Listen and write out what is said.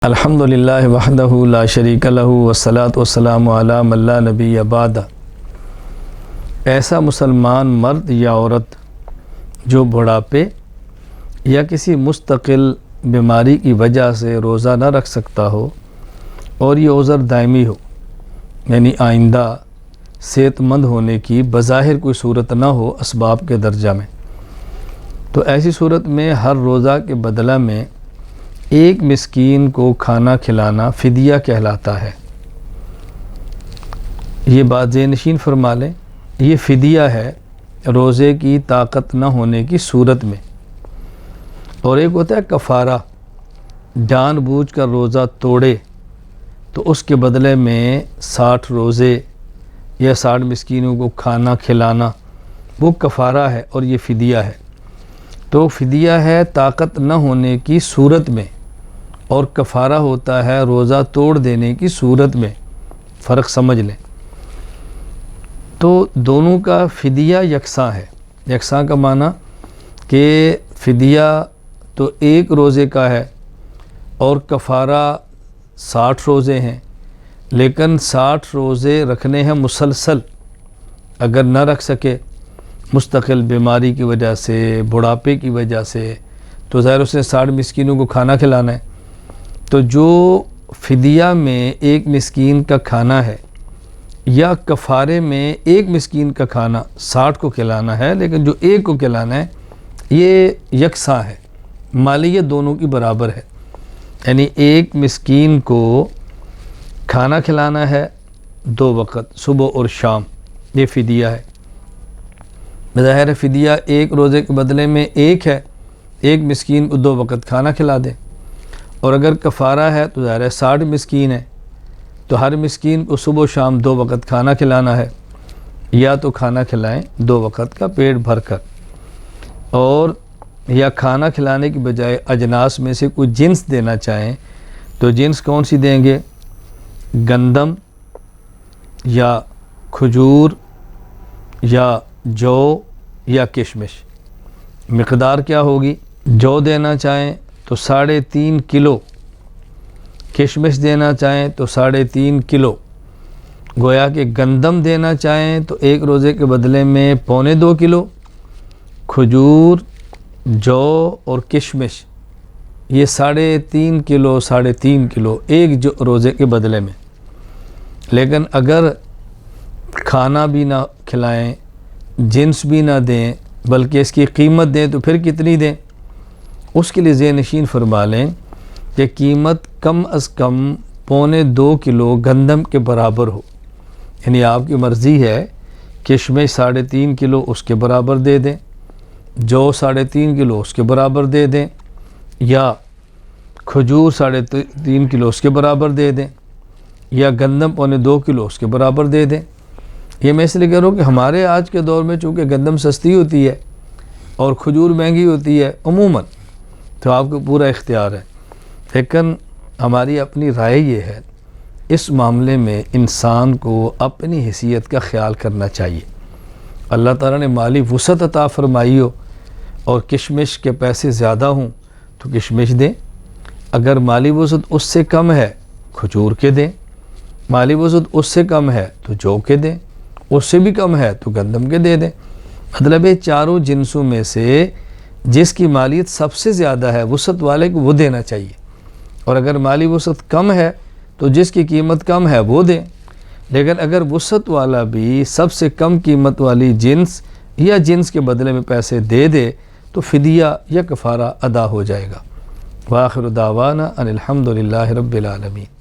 الحمدللہ وحدہ لا شریک لہ والصلاۃ والسلام علی من لا نبی بعد۔ ایسا مسلمان مرد یا عورت جو بڑھاپے یا کسی مستقل بیماری کی وجہ سے روزہ نہ رکھ سکتا ہو اور یہ عذر دائمی ہو، یعنی آئندہ صحت مند ہونے کی بظاہر کوئی صورت نہ ہو اسباب کے درجہ میں، تو ایسی صورت میں ہر روزہ کے بدلہ میں ایک مسکین کو کھانا کھلانا فدیہ کہلاتا ہے۔ یہ بات ذہن نشین فرما لیں، یہ فدیہ ہے روزے کی طاقت نہ ہونے کی صورت میں۔ اور ایک ہوتا ہے کفارہ، جان بوجھ کر روزہ توڑے تو اس کے بدلے میں 60 روزے یا 60 مسکینوں کو کھانا کھلانا، وہ کفارہ ہے اور یہ فدیہ ہے۔ تو فدیہ ہے طاقت نہ ہونے کی صورت میں، اور کفارہ ہوتا ہے روزہ توڑ دینے کی صورت میں، فرق سمجھ لیں۔ تو دونوں کا فدیہ یکساں ہے۔ یکساں کا معنی کہ فدیہ تو ایک روزے کا ہے اور کفارہ 60 روزے ہیں، لیکن 60 روزے رکھنے ہیں مسلسل۔ اگر نہ رکھ سکے مستقل بیماری کی وجہ سے، بڑھاپے کی وجہ سے، تو ظاہر اس نے 60 مسکینوں کو کھانا کھلانا ہے۔ تو جو فدیہ میں ایک مسکین کا کھانا ہے یا کفارے میں ایک مسکین کا کھانا 60 کو کھلانا ہے، لیکن جو ایک کو کھلانا ہے یہ یکساں ہے، مالیت دونوں کی برابر ہے۔ یعنی ایک مسکین کو کھانا کھلانا ہے 2 وقت، صبح اور شام، یہ فدیہ ہے۔ بظاہر فدیہ ایک روزے کے بدلے میں ایک ہے، ایک مسکین کو 2 وقت کھانا کھلا دے۔ اور اگر کفارہ ہے تو ظاہر ہے 60 مسکین ہے، تو ہر مسکین کو صبح و شام 2 وقت کھانا کھلانا ہے، یا تو کھانا کھلائیں 2 وقت کا پیٹ بھر کر، اور یا کھانا کھلانے کی بجائے اجناس میں سے کوئی جنس دینا چاہیں تو جنس کون سی دیں گے؟ گندم یا کھجور یا جو یا کشمش۔ مقدار کیا ہوگی؟ جو دینا چاہیں تو 3.5 کلو، کشمش دینا چاہیں تو 3.5 کلو، گویا کہ گندم دینا چاہیں تو ایک روزے کے بدلے میں 1.25 کلو، کھجور، جو اور کشمش یہ 3.5 کلو 3.5 کلو ایک روزے کے بدلے میں۔ لیکن اگر کھانا بھی نہ کھلائیں، جنس بھی نہ دیں، بلکہ اس کی قیمت دیں تو پھر کتنی دیں؟ اس کے لیے ذہن نشین فرما لیں کہ قیمت کم از کم 1.25 کلو گندم کے برابر ہو۔ یعنی آپ کی مرضی ہے، کشمش 3.5 کلو اس کے برابر دے دیں، جو 3.5 کلو اس کے برابر دے دیں، یا کھجور 3.5 کلو اس کے برابر دے دیں، یا گندم 1.25 کلو اس کے برابر دے دیں۔ یہ میں اس لیے کہہ رہا ہوں کہ ہمارے آج کے دور میں چونکہ گندم سستی ہوتی ہے اور کھجور مہنگی ہوتی ہے عموماً، تو آپ کو پورا اختیار ہے، لیکن ہماری اپنی رائے یہ ہے، اس معاملے میں انسان کو اپنی حیثیت کا خیال کرنا چاہیے۔ اللہ تعالیٰ نے مالی وسعت عطا فرمائی ہو اور کشمش کے پیسے زیادہ ہوں تو کشمش دیں، اگر مالی وسعت اس سے کم ہے کھجور کے دیں، مالی وسعت اس سے کم ہے تو جو کے دیں، اس سے بھی کم ہے تو گندم کے دے دیں۔ مطلب ہے چاروں جنسوں میں سے جس کی مالیت سب سے زیادہ ہے وسعت والے کو وہ دینا چاہیے، اور اگر مالی وسعت کم ہے تو جس کی قیمت کم ہے وہ دیں۔ لیکن اگر وسعت والا بھی سب سے کم قیمت والی جنس یا جنس کے بدلے میں پیسے دے دے تو فدیہ یا کفارہ ادا ہو جائے گا۔ وآخر دعوانا ان الحمدللہ رب العالمین۔